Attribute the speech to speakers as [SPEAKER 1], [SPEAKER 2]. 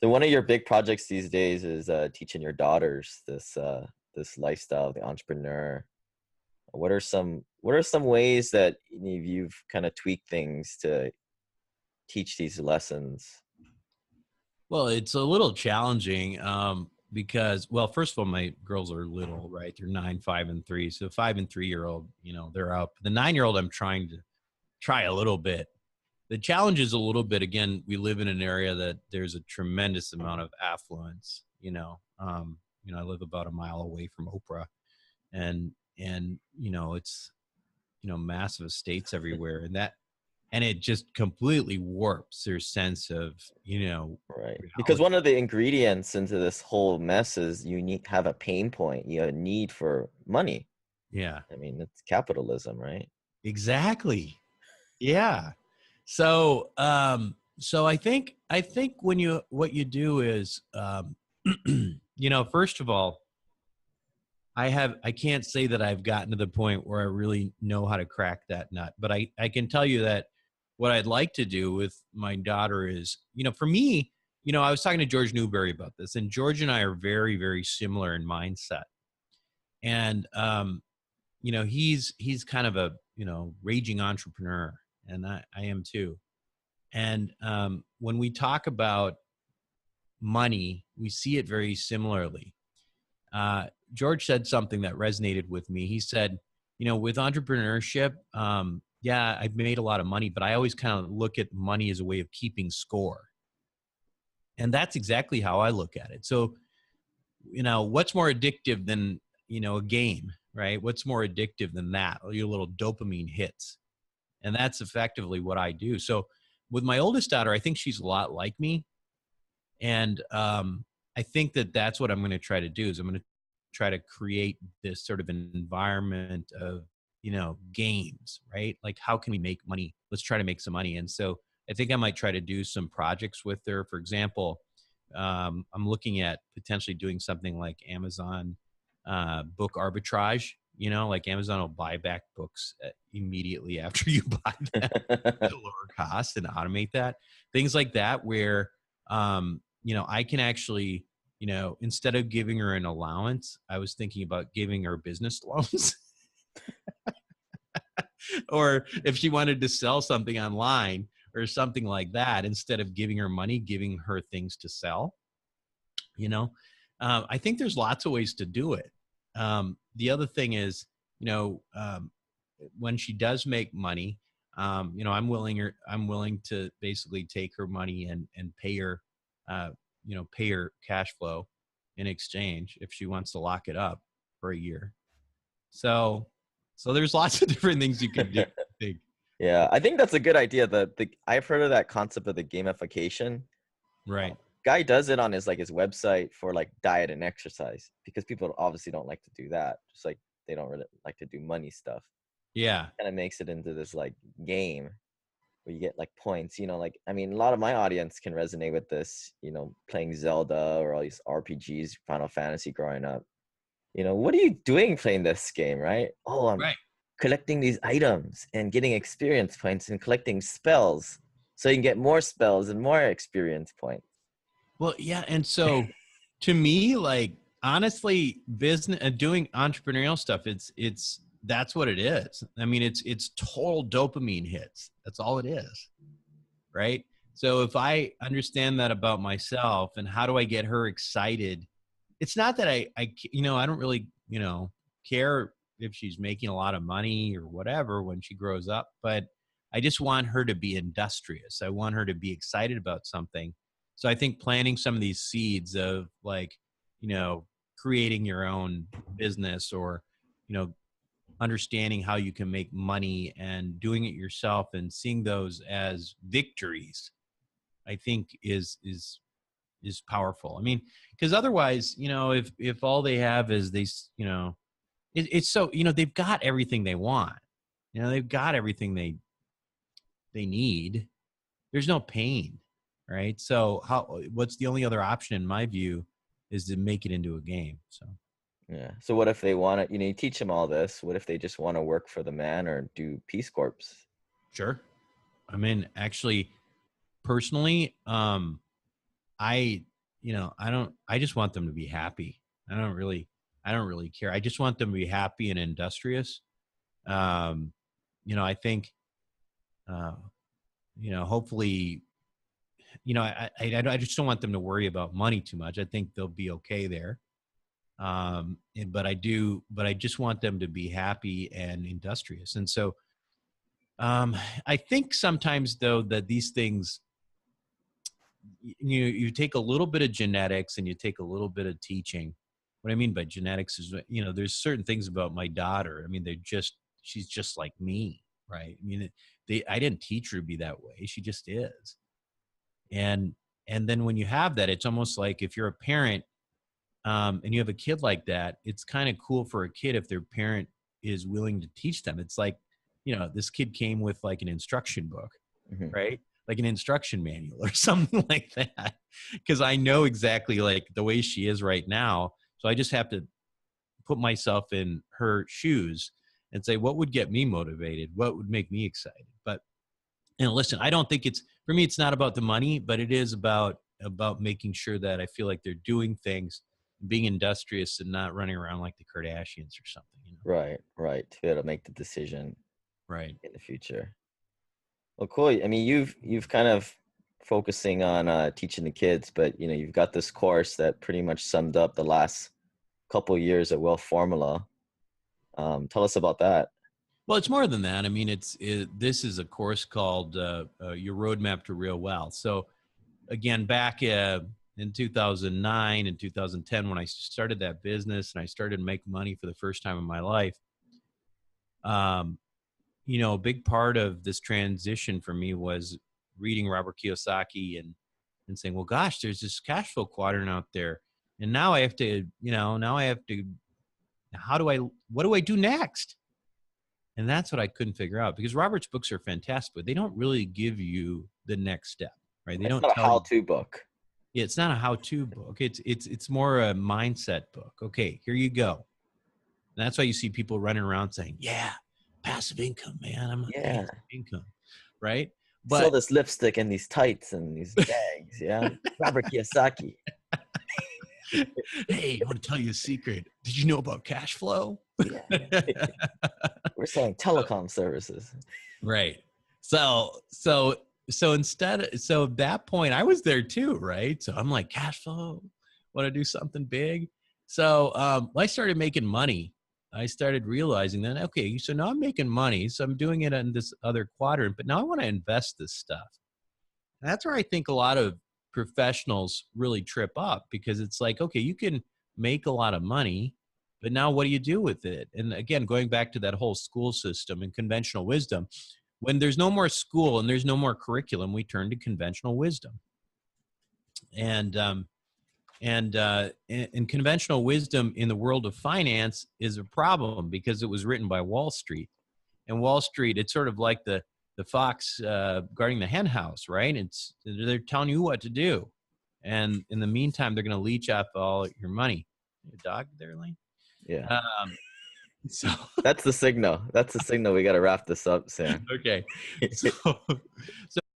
[SPEAKER 1] So one of your big projects these days is teaching your daughters this lifestyle of the entrepreneur. What are some ways that you've kind of tweaked things to teach these lessons?
[SPEAKER 2] Well, it's a little challenging because, well, first of all, my girls are little, right? They're 9, 5, and 3. So 5 and 3-year-old, they're up. The 9-year-old, I'm trying to try a little bit. The challenge is a little bit, again, we live in an area that there's a tremendous amount of affluence, I live about a mile away from Oprah, and it's, massive estates everywhere. And it just completely warps their sense of,
[SPEAKER 1] Right. Because
[SPEAKER 2] reality.
[SPEAKER 1] one of the ingredients into this whole mess is you need have a pain point, you have a need for money.
[SPEAKER 2] Yeah,
[SPEAKER 1] I mean, it's capitalism, right?
[SPEAKER 2] exactly. Yeah. So I think what you do is, first of all, I can't say that I've gotten to the point where I really know how to crack that nut, but I can tell you that what I'd like to do with my daughter is, for me, I was talking to George Newberry about this, and George and I are very, very similar in mindset. And he's kind of a, raging entrepreneur, and I am too. And when we talk about money, we see it very similarly. George said something that resonated with me. He said, with entrepreneurship, yeah, I've made a lot of money, but I always kind of look at money as a way of keeping score. And that's exactly how I look at it. So, what's more addictive than, a game, right? What's more addictive than that? Your little dopamine hits. And that's effectively what I do. So with my oldest daughter, I think she's a lot like me. And I think that that's what I'm going to try to do is I'm going to try to create this sort of an environment of, games, right? Like, how can we make money? Let's try to make some money. And so I think I might try to do some projects with her. For example, I'm looking at potentially doing something like Amazon book arbitrage. Like Amazon will buy back books immediately after you buy them at a lower cost and automate that. Things like that, where I can actually, instead of giving her an allowance, I was thinking about giving her business loans. Or if she wanted to sell something online or something like that, instead of giving her money, giving her things to sell. I think there's lots of ways to do it. The other thing is, when she does make money, I'm willing to basically take her money and pay her, pay her cash flow in exchange if she wants to lock it up for a year. So there's lots of different things you can do, I think.
[SPEAKER 1] Yeah, I think that's a good idea. I've heard of that concept of the gamification.
[SPEAKER 2] Right.
[SPEAKER 1] Guy does it on his website for like diet and exercise because people obviously don't like to do that. Just like they don't really like to do money stuff.
[SPEAKER 2] Yeah.
[SPEAKER 1] Kind of makes it into this like game where you get like points. Like I mean, a lot of my audience can resonate with this. Playing Zelda or all these RPGs, Final Fantasy growing up. What are you doing playing this game, right? Oh, I'm
[SPEAKER 2] Right.
[SPEAKER 1] collecting these items and getting experience points and collecting spells so you can get more spells and more experience points.
[SPEAKER 2] Well, yeah. And so to me, like, honestly, business and doing entrepreneurial stuff, that's what it is. I mean, it's total dopamine hits. That's all it is. Right. So if I understand that about myself and how do I get her excited, it's not that I don't really, care if she's making a lot of money or whatever when she grows up, but I just want her to be industrious. I want her to be excited about something. So I think planting some of these seeds of like, you know, creating your own business or, you know, understanding how you can make money and doing it yourself and seeing those as victories, I think is powerful. I mean, because otherwise, if all they have is it's so, they've got everything they want. They've got everything they need. There's no pain, right? So what's the only other option in my view is to make it into a game. So
[SPEAKER 1] Yeah. So what if they want to, you teach them all this. What if they just want to work for the man or do Peace Corps?
[SPEAKER 2] sure. I mean, actually, personally, I, I just want them to be happy. I don't really care. I just want them to be happy and industrious. Um, I think, uh, hopefully, I just don't want them to worry about money too much. I think they'll be okay there. But I just want them to be happy and industrious. And so, I think sometimes though that these things, you take a little bit of genetics and you take a little bit of teaching. What I mean by genetics is, there's certain things about my daughter. I mean, she's just like me, right? I mean, I didn't teach her to be that way. She just is. And then when you have that, it's almost like if you're a parent, and you have a kid like that, it's kind of cool for a kid if their parent is willing to teach them. It's like, this kid came with like an instruction book,
[SPEAKER 1] Hmm.
[SPEAKER 2] right? Like an instruction manual or something like that. Because I know exactly like the way she is right now. So I just have to put myself in her shoes and say, what would get me motivated? What would make me excited? But listen, I don't think for me, it's not about the money, but it is about making sure that I feel like they're doing things, being industrious and not running around like the Kardashians or something.
[SPEAKER 1] Right, right. To be able to make the decision
[SPEAKER 2] Right.
[SPEAKER 1] in the future. Well, cool. I mean, you've kind of focusing on teaching the kids, but you've got this course that pretty much summed up the last couple years at Wealth Formula. Tell us about that.
[SPEAKER 2] Well, it's more than that. I mean, this is a course called Your Roadmap to Real Wealth. So again, back in 2009 and 2010, when I started that business and I started making money for the first time in my life, a big part of this transition for me was reading Robert Kiyosaki and saying, well, gosh, there's this cash flow quadrant out there. And now I have to, what do I do next? And that's what I couldn't figure out, because Robert's books are fantastic, but they don't really give you the next step, right? They
[SPEAKER 1] It's
[SPEAKER 2] don't
[SPEAKER 1] not a
[SPEAKER 2] tell you.
[SPEAKER 1] how-to book.
[SPEAKER 2] Yeah, it's not a how-to book. It's more a mindset book. Okay, here you go. And that's why you see people running around saying, yeah, passive income, man. I'm on
[SPEAKER 1] Yeah.
[SPEAKER 2] passive income, right?
[SPEAKER 1] Sell
[SPEAKER 2] But
[SPEAKER 1] this lipstick and these tights and these bags. Yeah. Robert Kiyosaki.
[SPEAKER 2] hey, I want to tell you a secret. Did you know about cash flow?
[SPEAKER 1] Yeah. We're selling telecom services.
[SPEAKER 2] Right. So at that point, I was there too, right? So I'm like, cash flow, want to do something big. So when I started making money, I started realizing that, okay, so now I'm making money. So I'm doing it on this other quadrant, but now I want to invest this stuff. And that's where I think a lot of professionals really trip up, because it's like, okay, you can make a lot of money, but now what do you do with it? And again, going back to that whole school system and conventional wisdom, when there's no more school and there's no more curriculum, we turn to conventional wisdom. And conventional wisdom in the world of finance is a problem, because it was written by Wall Street. And Wall Street, it's sort of like the fox guarding the hen house, right? They're telling you what to do, and in the meantime, they're going to leech off all your money. Your dog there, Lane?
[SPEAKER 1] Yeah.
[SPEAKER 2] So
[SPEAKER 1] That's the signal. That's the signal. We got to wrap this up, Sam.
[SPEAKER 2] okay. So